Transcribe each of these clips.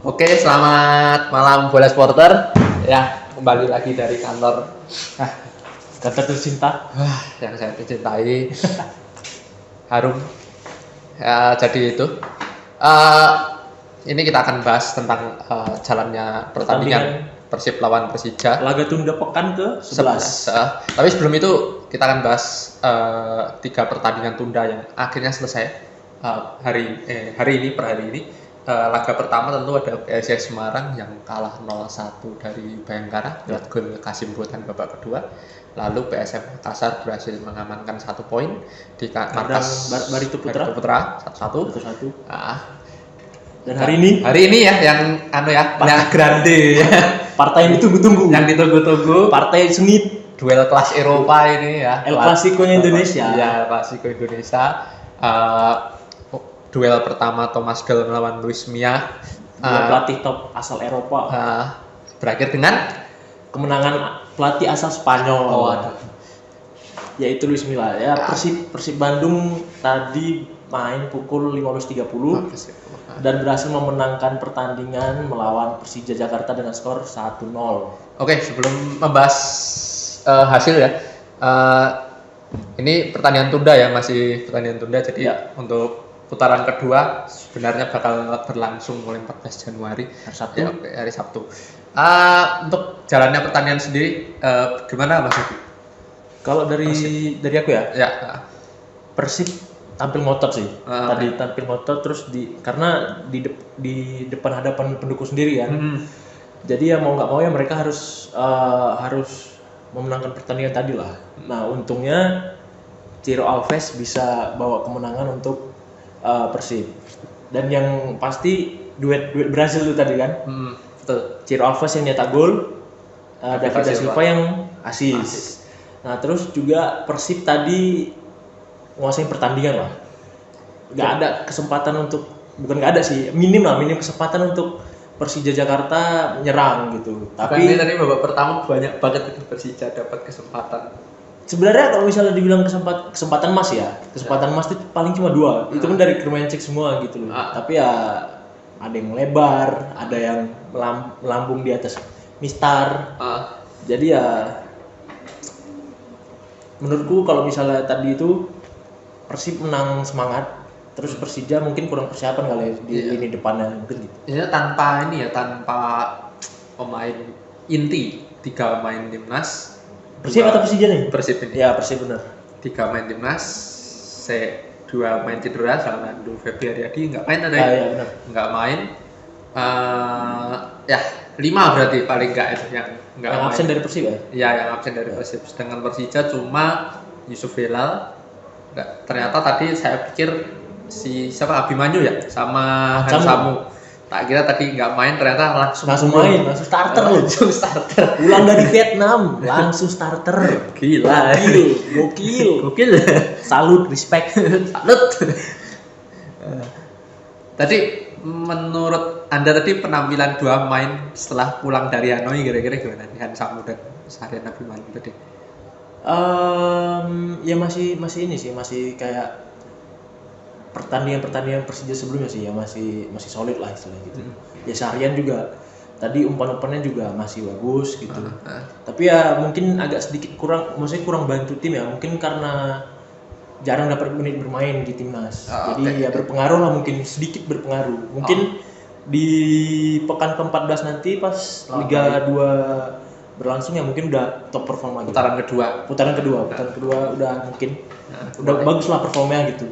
Oke, selamat malam bola supporter. Ya, kembali lagi dari kantor Kata tercinta. yang saya cintai. Harum. Ya, jadi itu. Eh, ini kita akan bahas tentang jalannya pertandingan Persib lawan Persija. Laga tunda pekan ke 11. Tapi sebelum itu kita akan bahas 3 pertandingan tunda yang akhirnya selesai hari ini per hari ini. Laga pertama tentu ada PSIS Semarang yang kalah 0-1 dari Bayangkara lewat gol Kasim Buatan babak kedua. Lalu PSM Makassar berhasil mengamankan 1 poin di markas Barito Putra 1-1. Dan hari ini ya yang yang grande ya. Partai yang ditunggu-tunggu. Yang ditunggu-tunggu. Partai sengit. Duel kelas Eropa ini ya. El Clasico-nya Indonesia. Ya, El Clasico Indonesia. Duel pertama Thomas Gal melawan Luis Mia. Pelatih top asal Eropa. Berakhir dengan kemenangan pelatih asal Spanyol. Yaitu Luis Milla. Ya, Persib Bandung tadi main pukul 15.30 dan berhasil memenangkan pertandingan melawan Persija Jakarta dengan skor 1-0. Oke, sebelum membahas hasil ya. Ini pertandingan tunda ya, masih pertandingan tunda. Jadi untuk putaran kedua sebenarnya bakal berlangsung mulai 14 Januari hari Sabtu. Untuk jalannya pertandingan sendiri gimana Mas Adi? Kalau dari aku ya? Ya. Persib tampil ngotot sih. Tadi tampil ngotot terus karena di depan hadapan pendukung sendiri kan. Jadi ya mau nggak mau ya mereka harus memenangkan pertandingan tadi lah. Nah, untungnya Ciro Alves bisa bawa kemenangan untuk Persib. Dan yang pasti duet Brasil itu tadi kan. Betul. Ciro Alves yang nyetak gol, David da Silva yang asis. Nah, terus juga Persib tadi nguasain pertandingan lah. Minim kesempatan untuk Persija Jakarta menyerang gitu. Tapi tadi babak pertama banyak banget itu Persija dapat kesempatan. Sebenarnya kalau misalnya dibilang kesempatan emas ya, kesempatan emas itu paling cuma 2. Itu kan dari Kremencik semua gitu loh. Tapi ya ada yang lebar, ada yang melambung di atas mistar. Jadi ya menurutku kalau misalnya tadi itu Persib menang semangat, terus Persija mungkin kurang persiapan kali di lini depannya mungkin gitu. Ini tanpa pemain inti, 3 pemain timnas. Persib atau Persija nih? Persib ini. Ya, Persib benar. 3 pemain timnas, 2 main cedera, sama Febri Haryadi nggak main tadi. Iya benar. Nggak main. 5 berarti paling nggak itu yang nggak main. Absen dari Persib ya? Iya, yang absen dari Persib. Sedangkan Persija cuma Yusuf Helal. Ternyata tadi saya pikir siapa Abimanyu ya sama Hansamu. Tak kira tadi nggak main, ternyata langsung main, langsung starter loh. starter. Pulang dari Vietnam, langsung starter. Gila. Gokil. Salut, respect. Salut. Tadi menurut Anda tadi penampilan 2 main setelah pulang dari Hanoi kira-kira gimana nih Hansamu dan Sahrian Abimanyu tadi? Ya masih ini sih, masih kayak pertandingan Persija sebelumnya sih ya, masih solid lah istilahnya gitu. Ya Sahrian juga tadi umpan-umpannya juga masih bagus gitu. Tapi ya mungkin agak sedikit kurang bantu tim ya, mungkin karena jarang dapat menit bermain di timnas. Jadi ya berpengaruh lah, mungkin sedikit berpengaruh. Mungkin di pekan ke-14 nanti pas Liga 2 berlangsung ya mungkin udah top perform lagi. Putaran kedua udah mungkin udah bagus lah performnya gitu.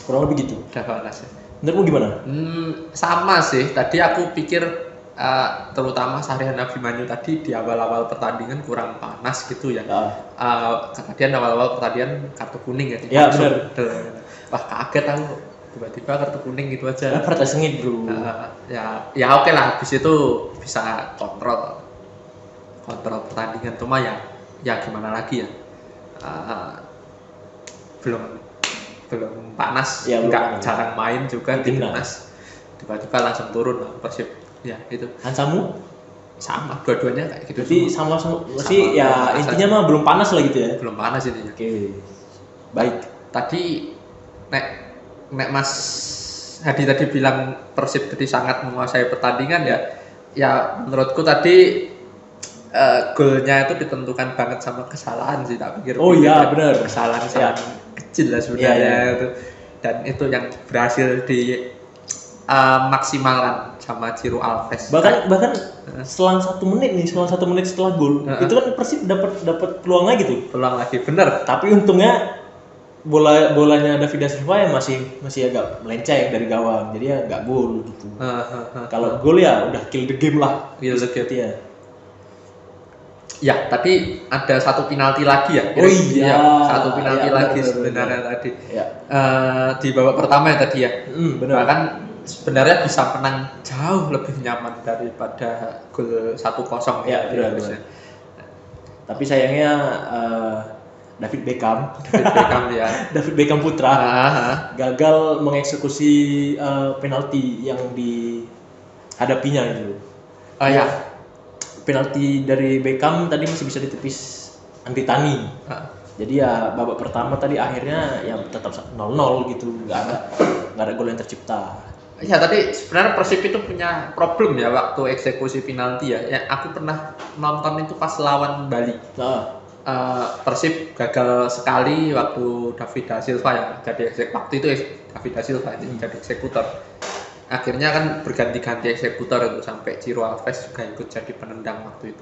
Kurang lebih gitu. Menurutmu gimana? Sama sih. Tadi aku pikir terutama Sahrian Abimanyu tadi di awal-awal pertandingan kurang panas gitu ya. Kemudian awal-awal pertandingan kartu kuning ya. Ya benar. Wah, kaget aku tiba-tiba kartu kuning gitu aja. Partai sengit bro. Ya oke lah. Habis itu bisa kontrol pertandingan, cuma ya gimana lagi ya. Belum panas, nggak jarang main juga di timnas, tiba-tiba langsung turun lah Persib ya itu. Hansamu sama dua-duanya kayak gitu. Jadi sama sih ya, intinya mah belum panas lah gitu ya. Belum panas intinya. Oke. Baik. Tadi nek Mas Hadi tadi bilang Persib tadi sangat menguasai pertandingan ya menurutku tadi golnya itu ditentukan banget sama kesalahan sih, tak pikir. Oh iya benar, kesalahan ya. kecil lah sebenarnya Ya. itu, dan itu yang berhasil di maksimalkan sama Ciro Alves. Bahkan selang 1 menit setelah gol itu kan Persib dapat peluang lagi tuh. Peluang lagi, bener. Tapi untungnya bolanya David da Silva ya masih agak melenceng dari gawang, jadi ya nggak gol gitu. Kalau gol ya udah kill the game lah. Kill the game. Ya. Ya, tadi ada satu penalti lagi ya. Oh iya, satu penalti lagi benar, sebenarnya tadi. Ya. Di babak pertama ya tadi ya. Benar. Bahkan sebenarnya bisa menang jauh lebih nyaman daripada gol 1-0 ya. Benar. Tapi sayangnya David Beckham ya. David Beckham putra gagal mengeksekusi penalti yang dihadapinya itu. Ya. Penalti dari Beckham tadi masih bisa ditepis Andri Tani. Jadi ya babak pertama tadi akhirnya ya tetap 0-0 gitu, nggak ada gol yang tercipta. Ya tadi sebenarnya Persib itu punya problem ya waktu eksekusi penalti ya. Aku pernah nonton itu pas lawan Bali. Persib gagal sekali waktu David da Silva yang jadi waktu itu David da Silva yang jadi eksekutor. Akhirnya kan berganti-ganti eksekutor itu sampai Ciro Alves juga ikut jadi penendang waktu itu.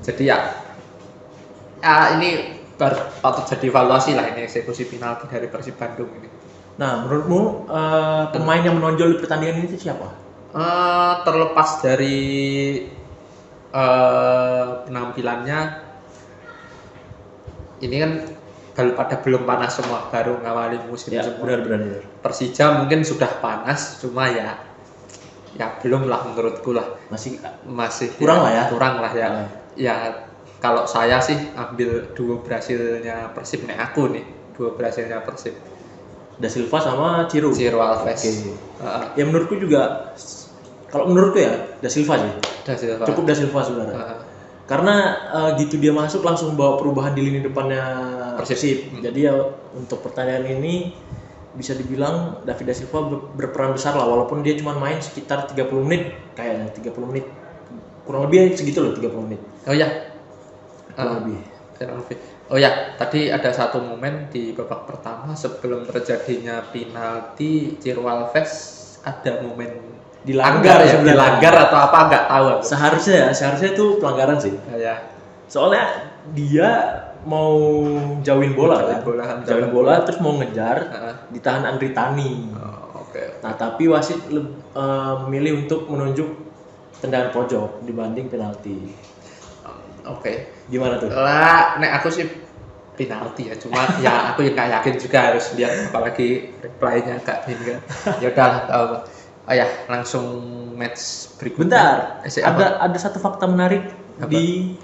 Jadi ya ini patut jadi evaluasi lah ini eksekusi penalti dari Persib Bandung ini. Nah, menurutmu pemain yang menonjol di pertandingan ini itu siapa? Terlepas dari penampilannya, ini kan belum panas semua, baru ngawali musim semua. Benar. Persija mungkin sudah panas, cuma ya belum lah menurutku lah. Masih kurang lah ya. Kurang lah ya. Ya kalau saya sih ambil duo Brasilnya Persib duo Brasilnya Persib. Da Silva sama Ciro Alves. Ya menurutku juga, kalau menurutku ya Da Silva sih. Cukup Da Silva sebenarnya. Karena gitu dia masuk langsung bawa perubahan di lini depannya Persib. Jadi ya untuk pertandingan ini bisa dibilang David da Silva berperan besar lah, walaupun dia cuma main sekitar 30 menit kayaknya, 30 menit. Kurang lebih segitu loh, 30 menit. Oh ya. Kurang lebih. Oh ya, tadi ada satu momen di babak pertama sebelum terjadinya penalti Ciro Alves, ada momen dilanggar ya, dilanggar atau apa nggak tahu aku. Seharusnya itu pelanggaran sih. Ya. Soalnya dia mau jauhin bola terus mau ngejar, ditahan Andri Tani. Oke. Nah, tapi wasit memilih untuk menunjuk tendangan pojok dibanding penalti. Oke. Gimana tuh? Nek aku sih penalti ya, cuma ya aku nggak yakin juga, harus lihat apalagi reply-nya Kak Bin kan. Ya udah, langsung match berikutnya. Bentar, ada satu fakta menarik di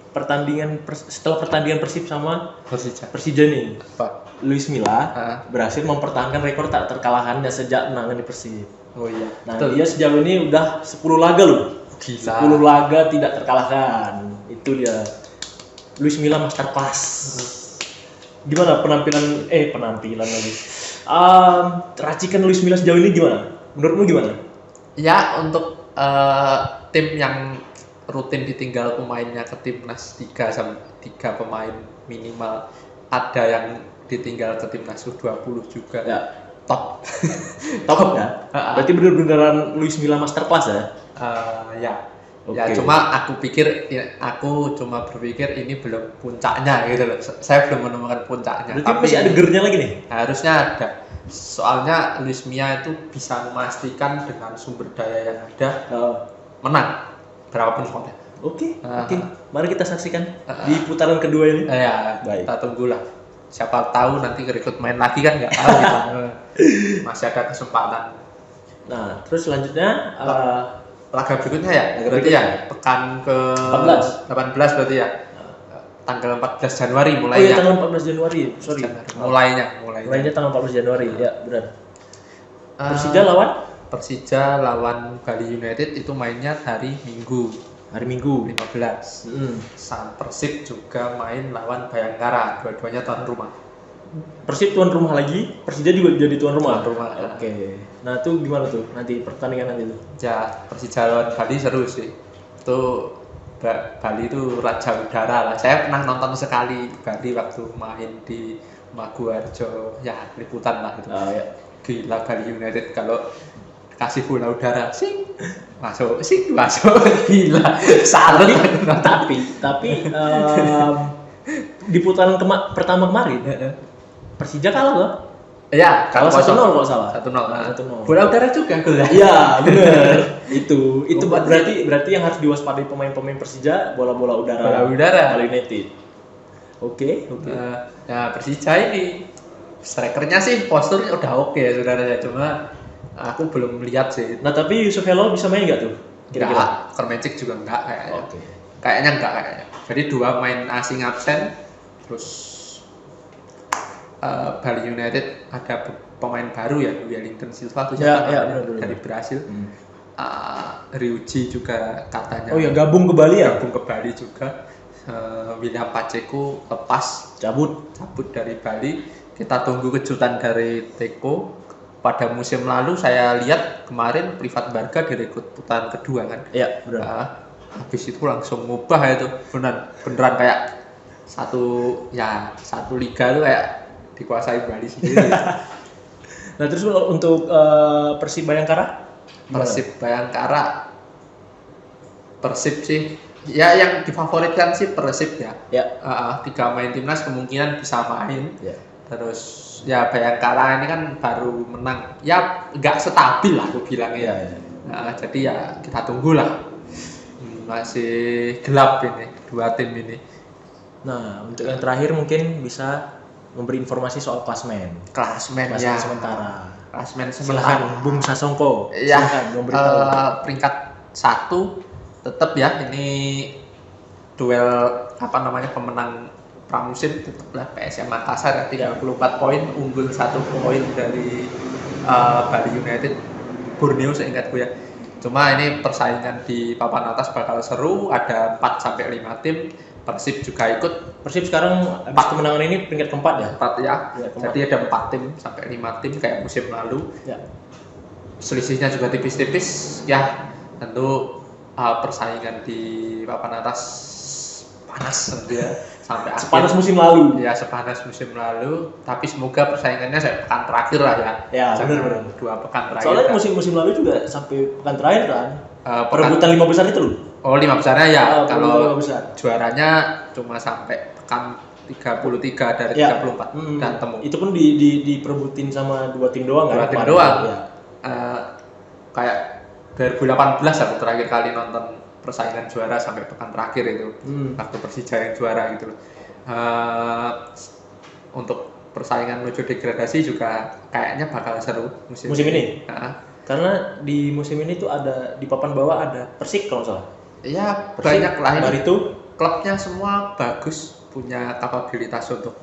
setelah pertandingan Persib sama Persija nih. Apa? Luis Milla berhasil mempertahankan rekor tak terkalahkannya sejak menangani Persib. Oh iya. Nah, dia sejauh ini udah 10 laga loh. Gila. 10 laga tidak terkalahkan. Itu dia. Luis Milla masterclass. Gimana penampilan lagi? Racikan Luis Milla sejauh ini gimana? Menurutmu gimana? Ya, untuk tim yang rutin ditinggal pemainnya ke timnas 3 pemain minimal, ada yang ditinggal ke timnas U20 juga. Ya. Top ya. Berarti bener-beneran Luis Milla masterclass ya? Ya. Okay. Ya, cuma aku cuma berpikir ini belum puncaknya gitu loh. Saya belum menemukan puncaknya. Berarti masih ada gernya lagi nih? Harusnya ada. Soalnya Luis Milla itu bisa memastikan dengan sumber daya yang ada menang berapapun skornya. Oke. Mari kita saksikan di putaran kedua ini. Ya, baik. Kita tunggulah. Siapa tahu nanti ikut main lagi kan, nggak tahu kita. Masih ada kesempatan. Nah, terus selanjutnya laga berikutnya ya, berarti ya pekan ke 18 berarti ya. Tanggal 14 Januari mulainya. Oh iya, tanggal 14 Januari. Sorry. Mulainya tanggal 14 Januari. Ya, benar. Persija lawan Bali United itu mainnya hari Minggu 15. Persib juga main lawan Bayangkara, dua-duanya tuan rumah. Persib tuan rumah lagi, Persija juga jadi tuan rumah. Tuan rumah. Oke. Nah, itu gimana tuh nanti pertandingan nanti tuh? Ya Persija lawan Bali seru sih. Itu Bali itu raja udara lah. Saya pernah nonton sekali Bali waktu main di Maguwarjo. Ya liputan lah itu. Ya. Gila Bali United kalau kasih bola udara, sing masuk, gila. Salut. Tapi di putaran pertama kemarin Persija kalah loh. Ya, Kalah 1-0 kalau salah. 1-0. Nah, 1-0. Bola udara juga gol. Iya, benar. itu berarti yang harus diwaspadai pemain-pemain Persija bola-bola udara. Bola udara. Bali United. Oke. Nah, Persija ini strikernya sih posturnya udah oke ya saudara, cuma aku belum lihat sih. Nah, tapi Yusuf Hello bisa main nggak tuh? Kira-kira Kermencik juga enggak kayaknya. Oke. Kayaknya enggak kayaknya. Jadi 2 main asing absen, terus Bali United ada pemain baru ya, Wellington Silva tuh benar. dari Brasil. Ryuji juga katanya. Oh ya, gabung ke Bali ya? Gabung ke Bali juga. William Pacheco lepas cabut dari Bali. Kita tunggu kejutan dari Teko. Pada musim lalu saya lihat kemarin Privat Barga direkrut putaran kedua kan. Iya, benar. Habis itu langsung ngubah itu beneran kayak satu liga itu kayak dikuasai Bali sendiri. Nah, terus untuk Persib Bayangkara? Persib sih ya yang difavoritkan sih Persib ya. Ya. 3 main timnas kemungkinan bisa main. Ya. Terus ya Bayangkara ini kan baru menang. Ya nggak stabil lah aku bilangnya. Ya. Jadi ya kita tunggulah. Masih gelap ini 2 tim ini. Nah, untuk yang terakhir mungkin bisa memberi informasi soal klasmen Ya. sementara. Klasmen Silakan Bung Sasongko. Ya, peringkat 1 tetap ya ini duel pemenang pramusim tetaplah PSM Makassar 34 poin, unggul 1 poin dari Bali United Borneo seingatku ya. Cuma ini persaingan di papan atas bakal seru, ada 4 sampai 5 tim. Persib juga ikut. Persib sekarang habis kemenangan ini peringkat keempat ya? 4 ya. Jadi ada 4 tim sampai 5 tim kayak musim lalu. Ya. Selisihnya juga tipis-tipis ya. Tentu persaingan di papan atas panas ya sampai sepanas musim lalu. Ya, sepanas musim lalu, tapi semoga persaingannya sampai pekan terakhir lah ya. Ya, benar. 2 pekan terakhir. Soalnya musim lalu juga sampai pekan terakhir kan. Perebutan 5 besar itu loh. Oh, 5 besarnya ya. Kalau juaranya cuma sampai pekan 33 dari 34 dan temu. Itu pun diperebutin sama 2 tim doang kan? 2 tim doang. Ya. Kayak 2018 aku terakhir kali nonton persaingan juara sampai pekan terakhir itu. Waktu Persija yang juara gitu loh. Untuk persaingan menuju degradasi juga kayaknya bakal seru musim ini. Karena di musim ini tuh ada di papan bawah ada Persik kalau salah. Ya, banyak lah ini. Itu klubnya semua bagus, punya kapabilitas untuk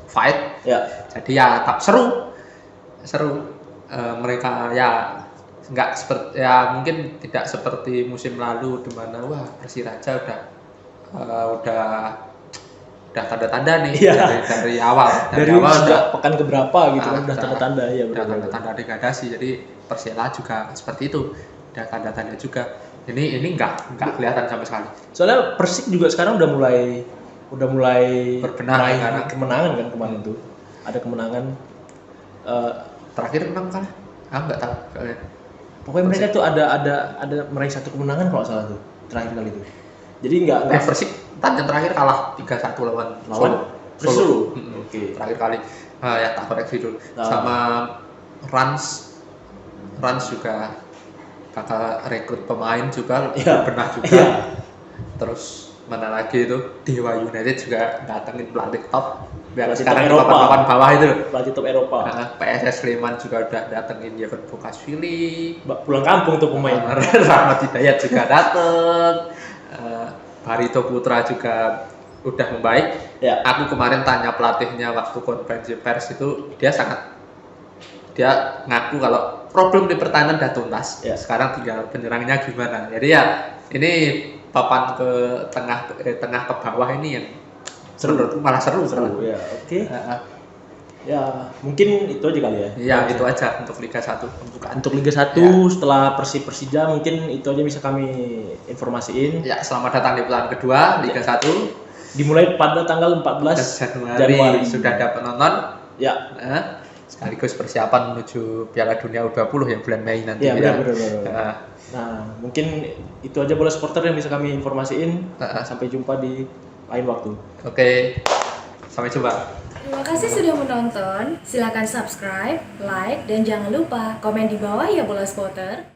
fight. Ya. Jadi ya tak seru. Mereka ya nggak seperti ya mungkin tidak seperti musim lalu di mana wah Persiraja udah tanda-tanda nih dari awal. Dari awal udah pekan keberapa gitu kan udah tanda-tanda ya udah tanda-tanda degradasi. Jadi Persela juga seperti itu. Udah tanda-tanda juga. Ini nggak kelihatan sama sekali. Soalnya Persik juga sekarang udah mulai berbenah karena kemenangan kan kemarin tuh. Ada kemenangan terakhir menang kan? Nggak tahu. Pokoknya mereka tuh ada meraih 1 kemenangan kalau salah tuh terakhir kali itu. Jadi nggak Persik yang terakhir kalah 3-1 lawan Solo. Oke. Terakhir kali ya tak koreksi dulu. Sama Rans juga bakal rekrut pemain juga berbenah juga. Terus mana lagi itu Dewa United juga datengin pelatih top biar sekarang di papan bawah itu pelatih top Eropa. PSS Sleman juga udah datengin Yevan Bukashvili, pulang kampung tuh pemain. Rahmat Hidayat juga dateng. Barito Putra juga udah membaik. Ya. Aku kemarin tanya pelatihnya waktu konferensi pers itu dia ngaku kalau problem di pertahanan udah tuntas. Ya. Sekarang tinggal penyerangnya gimana. Jadi ya ini papan ke tengah ke bawah ini yang Seru. Menurutku malah seru. Seru ya. Oke. Heeh. Ya, mungkin itu aja kali ya. Iya, itu aja untuk Liga 1 pembukaan. Untuk Liga 1 Ya. setelah Persija mungkin itu aja bisa kami informasiin. Ya, selamat datang di putaran kedua Liga 1 Dimulai pada tanggal 14 Januari. Sudah ada penonton. Ya. Sekaligus persiapan menuju Piala Dunia U20 yang bulan Mei nanti Ya, ya. benar. Nah, mungkin itu aja bola supporter yang bisa kami informasiin. Sampai jumpa di lain waktu. Oke. Sampai jumpa. Terima kasih sudah menonton. Silakan subscribe, like, dan jangan lupa komen di bawah ya bola supporter.